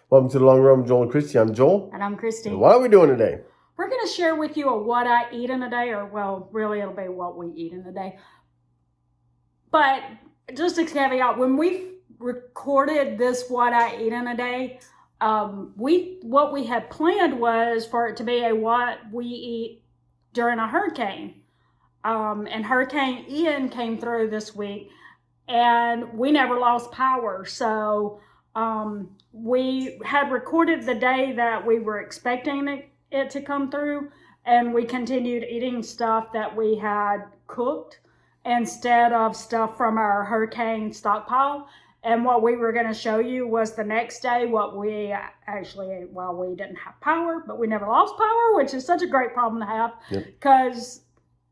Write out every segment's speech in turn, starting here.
Welcome to the Long Run with Joel and Christy. I'm Joel. And I'm Christy. And what are we doing today? We're going to share with you what I eat in a day, or well, really it'll be what we eat in a day. But just a caveat, when we recorded this what I eat in a day, what we had planned was for it to be a what we eat during a hurricane. And Hurricane Ian came through this week, and we never lost power. So we had recorded the day that we were expecting it to come through, and we continued eating stuff that we had cooked instead of stuff from our hurricane stockpile. And what we were going to show you was the next day what we actually ate while we didn't have power, but we never lost power, which is such a great problem to have, because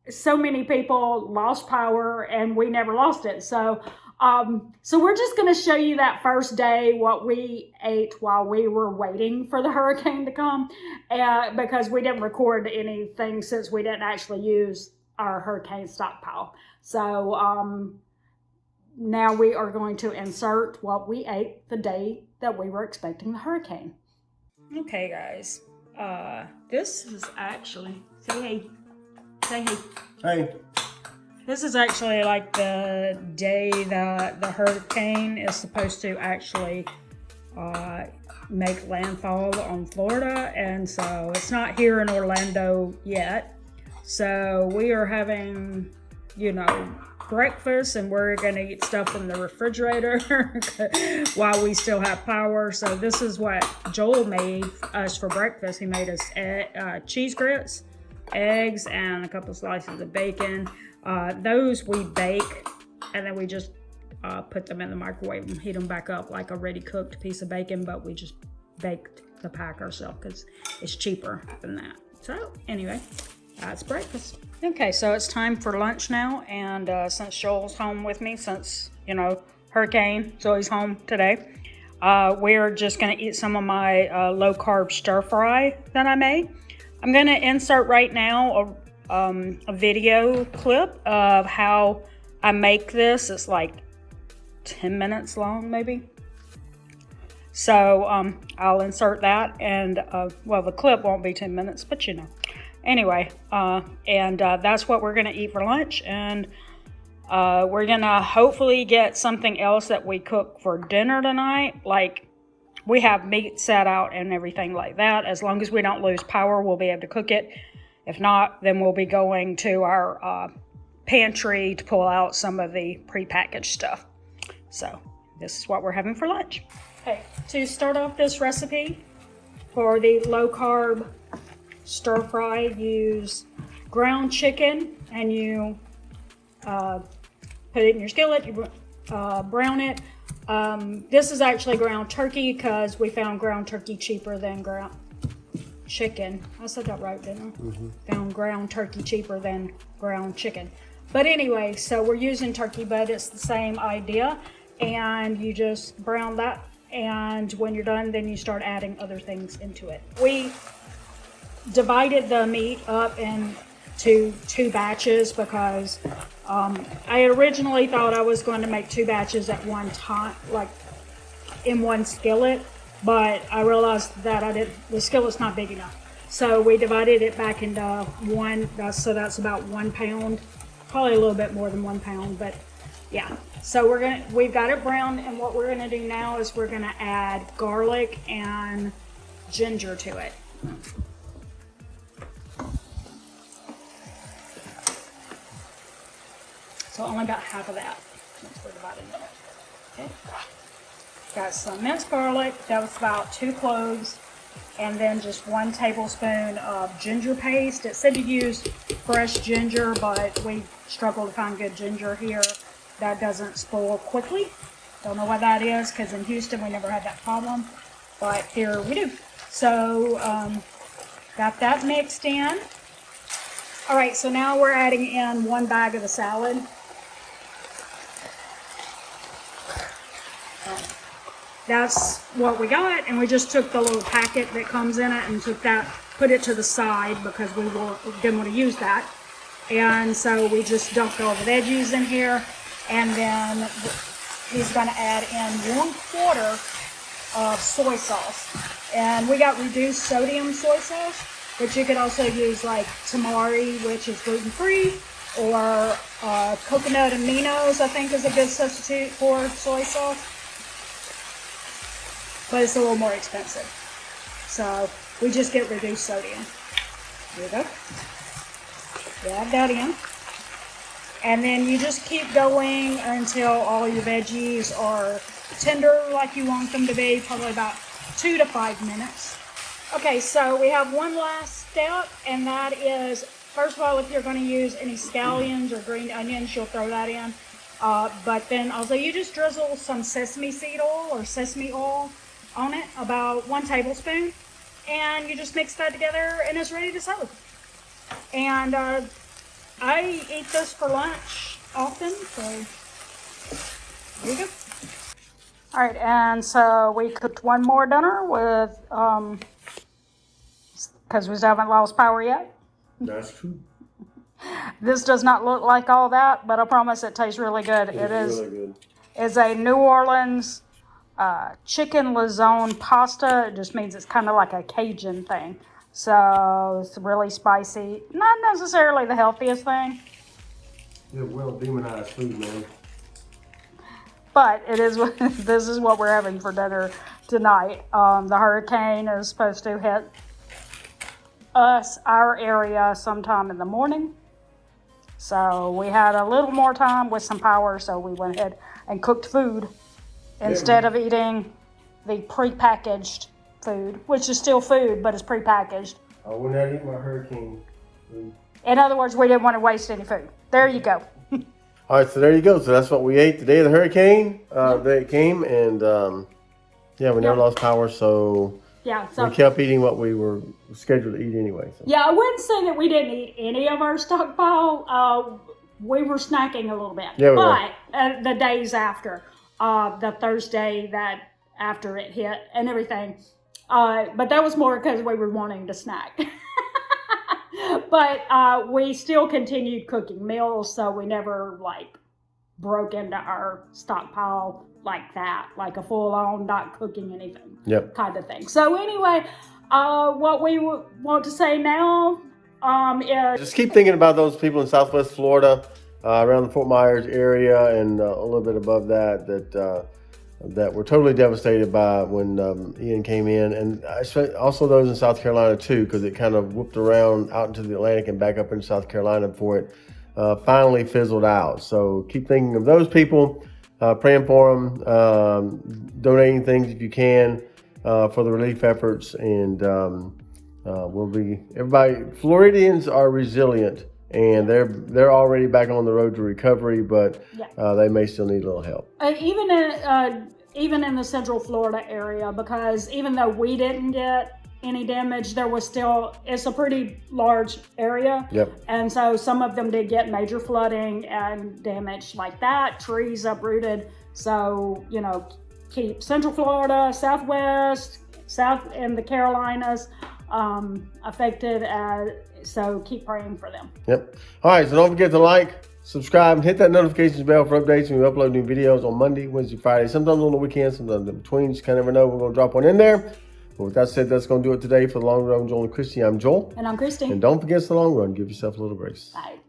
so many people lost power and we never lost it. So we're just going to show you that first day what we ate while we were waiting for the hurricane to come, because we didn't record anything since we didn't actually use our hurricane stockpile. So now we are going to insert what we ate the day that we were expecting the hurricane. Okay, guys. This is actually, say hey. Hey. This is actually like the day that the hurricane is supposed to actually make landfall on Florida. And so it's not here in Orlando yet. So we are having, breakfast, and we're going to eat stuff from the refrigerator while we still have power. So this is what Joel made us for breakfast. He made us cheese grits, eggs, and a couple slices of bacon. Those we bake, and then we just put them in the microwave and heat them back up like a ready cooked piece of bacon, but we just baked the pack ourselves because it's cheaper than that. So anyway, that's breakfast. Okay, so it's time for lunch now, and since Joel's home with me, since, hurricane, so he's home today, we're just going to eat some of my low-carb stir-fry that I made. I'm going to insert right now a video clip of how I make this. It's like 10 minutes long, maybe. So I'll insert that, and the clip won't be 10 minutes, but Anyway, and that's what we're going to eat for lunch, and we're going to hopefully get something else that we cook for dinner tonight. Like, we have meat set out and everything like that. As long as we don't lose power, we'll be able to cook it. If not, then we'll be going to our pantry to pull out some of the prepackaged stuff. So this is what we're having for lunch. Okay, to start off this recipe for the low-carb stir fry, use ground chicken, and you put it in your skillet, you brown it. This is actually ground turkey because we found ground turkey cheaper than ground chicken. I said that right, didn't I? Mm-hmm. Found ground turkey cheaper than ground chicken. But anyway, so we're using turkey, but it's the same idea. And you just brown that, and when you're done, then you start adding other things into it. We divided the meat up into 2 batches because I originally thought I was going to make 2 batches at one time, like in one skillet, but I realized that the skillet's not big enough. So we divided it back into one, so that's about 1 pound, probably a little bit more than 1 pound, but yeah. So we've got it browned, and what we're gonna do now is we're gonna add garlic and ginger to it. So only about half of that since we're dividing it. Okay. Got some minced garlic. That was about 2 cloves. And then just 1 tablespoon of ginger paste. It said to use fresh ginger, but we struggle to find good ginger here that doesn't spoil quickly. Don't know what that is, because in Houston we never had that problem. But here we do. So got that mixed in. All right, so now we're adding in 1 bag of the salad. That's what we got, and we just took the little packet that comes in it and put it to the side because we didn't want to use that. And so we just dumped all the veggies in here, and then he's going to add in 1/4 of soy sauce. And we got reduced sodium soy sauce, but you could also use like tamari, which is gluten-free, or coconut aminos, I think is a good substitute for soy sauce. But it's a little more expensive. So we just get reduced sodium. There you go. Add that in. And then you just keep going until all your veggies are tender like you want them to be, probably about 2 to 5 minutes. Okay, so we have one last step, and that is, first of all, if you're going to use any scallions or green onions, you'll throw that in. But then also you just drizzle some sesame seed oil or sesame oil on it, about 1 tablespoon, and you just mix that together and it's ready to serve. And I eat this for lunch often, so there you go. All right, and so we cooked one more dinner with, because we still haven't lost power yet. That's true. This does not look like all that, but I promise it tastes really good. It's really good. It's a New Orleans chicken lazone pasta. It just means it's kind of like a Cajun thing. So it's really spicy. Not necessarily the healthiest thing. Yeah, well demonized food, man. But it is. This is what we're having for dinner tonight. The hurricane is supposed to hit our area sometime in the morning. So we had a little more time with some power, so we went ahead and cooked food instead of eating the prepackaged food, which is still food, but it's prepackaged. I went out and eat my hurricane food. In other words, we didn't want to waste any food. There you go. All right, so there you go. So that's what we ate the day of the hurricane. The day it came, and yeah, we never lost power, so Yeah, so we kept eating what we were scheduled to eat anyway. So. yeah, I wouldn't say that we didn't eat any of our stockpile. We were snacking a little bit. Yeah, we but the days after, the Thursday that after it hit and everything, but that was more because we were wanting to snack. But we still continued cooking meals, so we never like broke into our stockpile like that, like a full-on not cooking anything kind of thing. So anyway, what we want to say now is just keep thinking about those people in Southwest Florida, around the Fort Myers area, and a little bit above that were totally devastated by when Ian came in, and also those in South Carolina too, because it kind of whooped around out into the Atlantic and back up into South Carolina before it finally fizzled out. So keep thinking of those people, praying for them, donating things if you can for the relief efforts, and everybody. Floridians are resilient, and they're already back on the road to recovery, but they may still need a little help. Even in the Central Florida area, because even though we didn't get any damage, there was still, it's a pretty large area. And so some of them did get major flooding and damage like that, trees uprooted. So, you know, keep Central Florida, Southwest, South and the Carolinas affected. So keep praying for them. All right, so don't forget to like, subscribe, and hit that notifications bell for updates when we upload new videos on Monday, Wednesday, Friday, sometimes on the weekends, sometimes in between. You just kind of never know. We're going to drop one in there. But with that said, that's going to do it today for The Long Run with Joel and Christy. I'm Joel. And I'm Christy. And don't forget, it's the long run. Give yourself a little grace. Bye.